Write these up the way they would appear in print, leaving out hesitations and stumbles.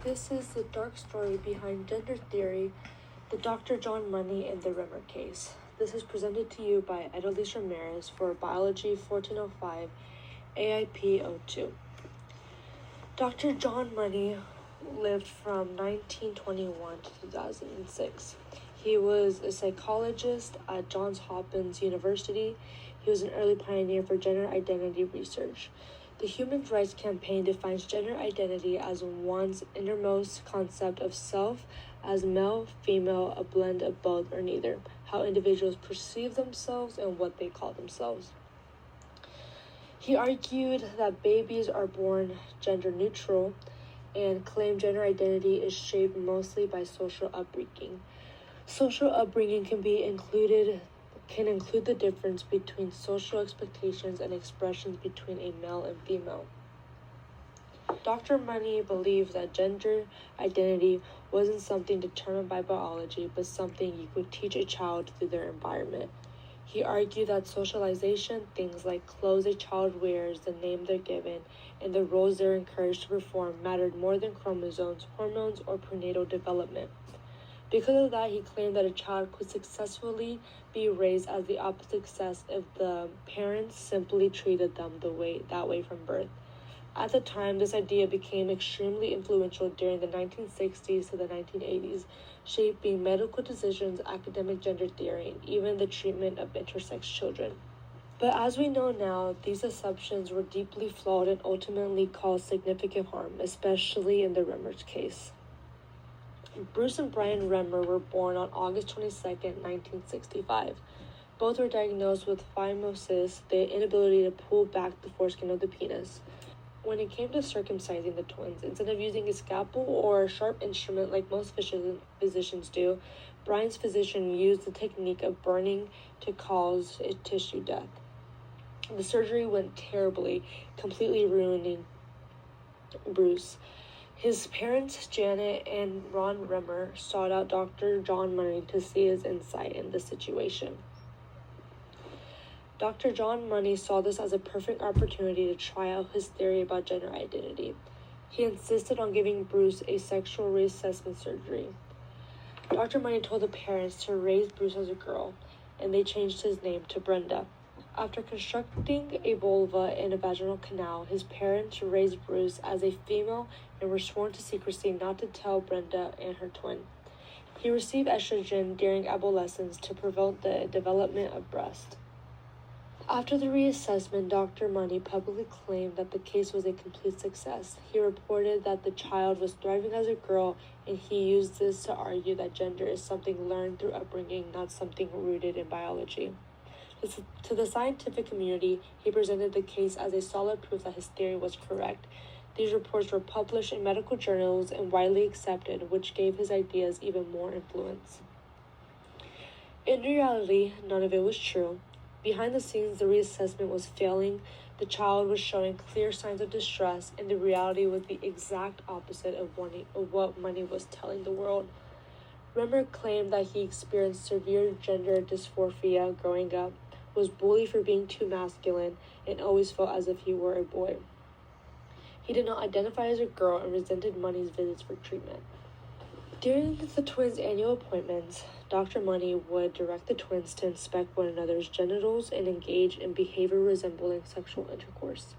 This is the dark story behind gender theory, the Dr. John Money and the Rimmer case. This is presented to you by Edelise Ramirez for Biology 1405 AIP02. Dr. John Money lived from 1921 to 2006. He was a psychologist at Johns Hopkins University. He was an early pioneer for gender identity research. The Human Rights Campaign defines gender identity as one's innermost concept of self as male, female, a blend of both or neither, how individuals perceive themselves and what they call themselves. He argued that babies are born gender neutral and claimed gender identity is shaped mostly by social upbringing. Social upbringing can include the difference between social expectations and expressions between a male and female. Dr. Money believed that gender identity wasn't something determined by biology, but something you could teach a child through their environment. He argued that socialization, things like clothes a child wears, the name they're given, and the roles they're encouraged to perform mattered more than chromosomes, hormones, or prenatal development. Because of that, he claimed that a child could successfully be raised as the opposite sex if the parents simply treated them that way from birth. At the time, this idea became extremely influential during the 1960s to the 1980s, shaping medical decisions, academic gender theory, and even the treatment of intersex children. But as we know now, these assumptions were deeply flawed and ultimately caused significant harm, especially in the Rimmer's case. Bruce and Brian Rimmer were born on August 22, 1965. Both were diagnosed with phimosis, the inability to pull back the foreskin of the penis. When it came to circumcising the twins, instead of using a scalpel or a sharp instrument like most physicians do, Brian's physician used the technique of burning to cause a tissue death. The surgery went terribly, completely ruining Bruce. His parents, Janet and Ron Rimmer, sought out Dr. John Money to see his insight in the situation. Dr. John Money saw this as a perfect opportunity to try out his theory about gender identity. He insisted on giving Bruce a sexual reassessment surgery. Dr. Money told the parents to raise Bruce as a girl, and they changed his name to Brenda. After constructing a vulva and a vaginal canal, his parents raised Bruce as a female and were sworn to secrecy not to tell Brenda and her twin. He received estrogen during adolescence to prevent the development of breast. After the reassessment, Dr. Money publicly claimed that the case was a complete success. He reported that the child was thriving as a girl, and he used this to argue that gender is something learned through upbringing, not something rooted in biology. To the scientific community, he presented the case as a solid proof that his theory was correct. These reports were published in medical journals and widely accepted, which gave his ideas even more influence. In reality, none of it was true. Behind the scenes, the reassessment was failing, the child was showing clear signs of distress, and the reality was the exact opposite of what Money was telling the world. Rimmer claimed that he experienced severe gender dysphoria growing up, was bullied for being too masculine, and always felt as if he were a boy. He did not identify as a girl and resented Money's visits for treatment. During the twins' annual appointments, Dr. Money would direct the twins to inspect one another's genitals and engage in behavior resembling sexual intercourse.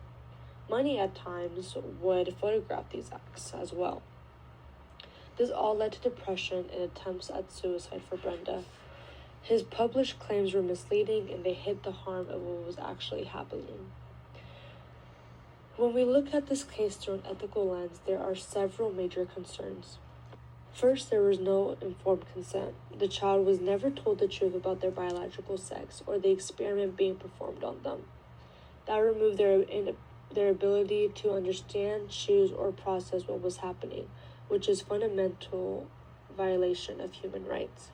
Money at times would photograph these acts as well. This all led to depression and attempts at suicide for Brenda. His published claims were misleading and they hid the harm of what was actually happening. When we look at this case through an ethical lens, there are several major concerns. First, there was no informed consent. The child was never told the truth about their biological sex or the experiment being performed on them. That removed their ability to understand, choose, or process what was happening, which is fundamental violation of human rights.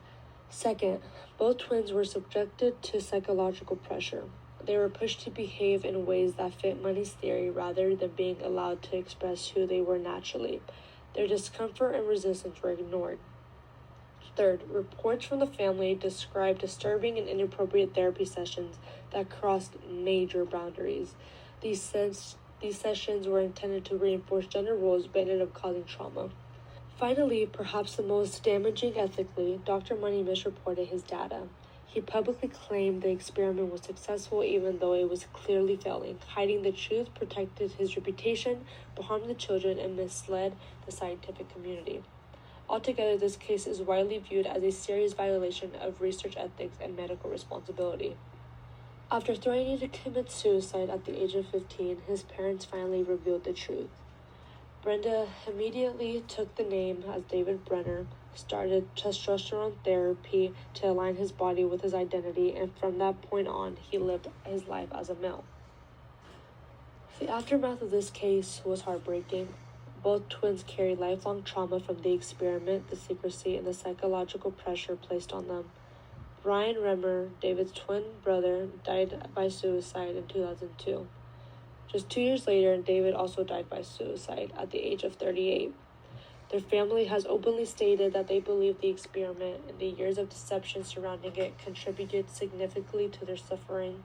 Second, both twins were subjected to psychological pressure. They were pushed to behave in ways that fit Money's theory rather than being allowed to express who they were naturally. Their discomfort and resistance were ignored. Third, reports from the family described disturbing and inappropriate therapy sessions that crossed major boundaries. These sessions were intended to reinforce gender roles but ended up causing trauma. Finally, perhaps the most damaging ethically, Dr. Money misreported his data. He publicly claimed the experiment was successful even though it was clearly failing. Hiding the truth protected his reputation, but harmed the children and misled the scientific community. Altogether, this case is widely viewed as a serious violation of research ethics and medical responsibility. After threatening to commit suicide at the age of 15, his parents finally revealed the truth. Brenda immediately took the name as David Brenner, started testosterone therapy to align his body with his identity, and from that point on, he lived his life as a male. The aftermath of this case was heartbreaking. Both twins carried lifelong trauma from the experiment, the secrecy, and the psychological pressure placed on them. Brian Remmer, David's twin brother, died by suicide in 2002. Just 2 years later, David also died by suicide at the age of 38. Their family has openly stated that they believe the experiment and the years of deception surrounding it contributed significantly to their suffering.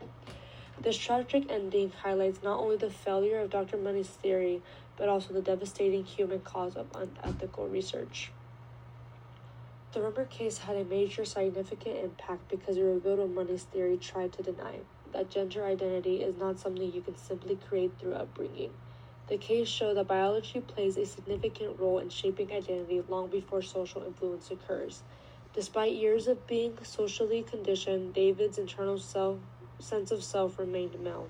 This tragic ending highlights not only the failure of Dr. Money's theory, but also the devastating human cost of unethical research. The Remmer case had a major significant impact because it revealed what Money's theory tried to deny, that gender identity is not something you can simply create through upbringing. The case showed that biology plays a significant role in shaping identity long before social influence occurs. Despite years of being socially conditioned, David's internal sense of self remained male.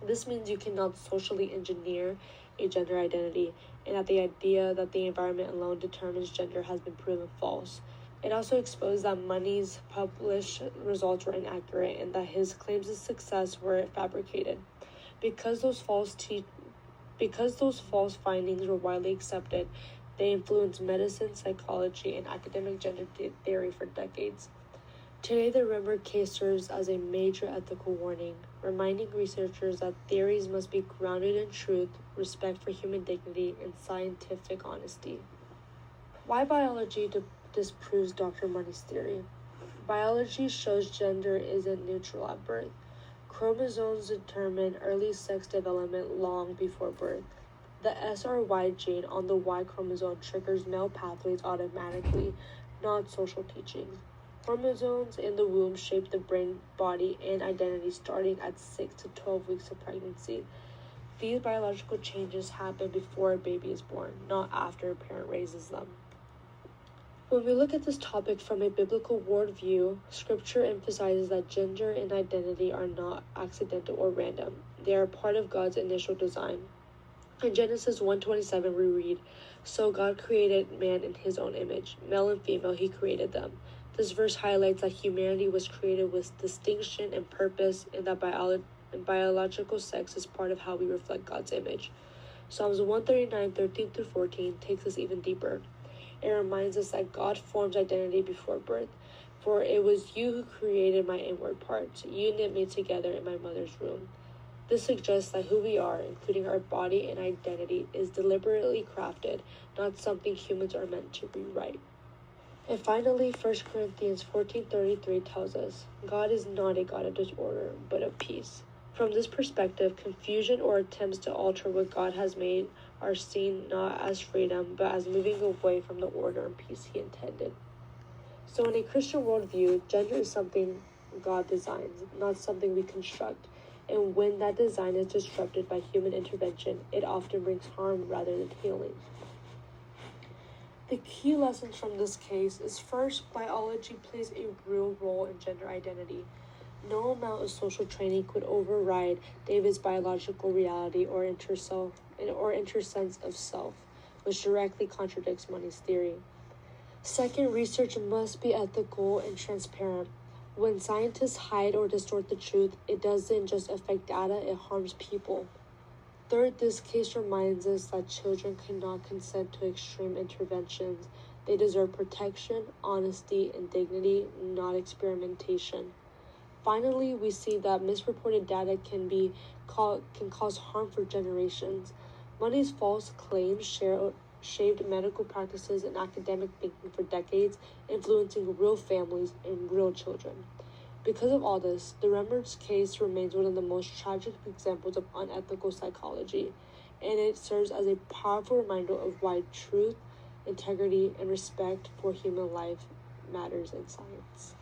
This means you cannot socially engineer a gender identity, and that the idea that the environment alone determines gender has been proven false. It also exposed that Money's published results were inaccurate and that his claims of success were fabricated. Because those false findings were widely accepted, they influenced medicine, psychology, and academic gender theory for decades. Today, the Remmer case serves as a major ethical warning, reminding researchers that theories must be grounded in truth, respect for human dignity, and scientific honesty. Why biology disproves Dr. Money's theory? Biology shows gender isn't neutral at birth. Chromosomes determine early sex development long before birth. The SRY gene on the Y chromosome triggers male pathways automatically, not social teachings. Chromosomes in the womb shape the brain, body, and identity starting at 6 to 12 weeks of pregnancy. These biological changes happen before a baby is born, not after a parent raises them. When we look at this topic from a biblical worldview, Scripture emphasizes that gender and identity are not accidental or random. They are part of God's initial design. In Genesis 1:27 we read, "So God created man in his own image. Male and female he created them." This verse highlights that humanity was created with distinction and purpose, and that biological sex is part of how we reflect God's image. Psalms 139:13-14 takes us even deeper. It reminds us that God forms identity before birth. "For it was you who created my inward parts. You knit me together in my mother's womb." This suggests that who we are, including our body and identity, is deliberately crafted, not something humans are meant to rewrite. And finally, 1 Corinthians 14:33 tells us, God is not a God of disorder, but of peace. From this perspective, confusion or attempts to alter what God has made are seen not as freedom, but as moving away from the order and peace he intended. So in a Christian worldview, gender is something God designs, not something we construct. And when that design is disrupted by human intervention, it often brings harm rather than healing. The key lessons from this case is first, biology plays a real role in gender identity. No amount of social training could override David's biological reality or sense of self, which directly contradicts Money's theory. Second, research must be ethical and transparent. When scientists hide or distort the truth, it doesn't just affect data, it harms people. Third, this case reminds us that children cannot consent to extreme interventions. They deserve protection, honesty, and dignity, not experimentation. Finally, we see that misreported data can cause harm for generations. Money's false claims shaped medical practices and academic thinking for decades, influencing real families and real children. Because of all this, the Remmer's case remains one of the most tragic examples of unethical psychology, and it serves as a powerful reminder of why truth, integrity, and respect for human life matters in science.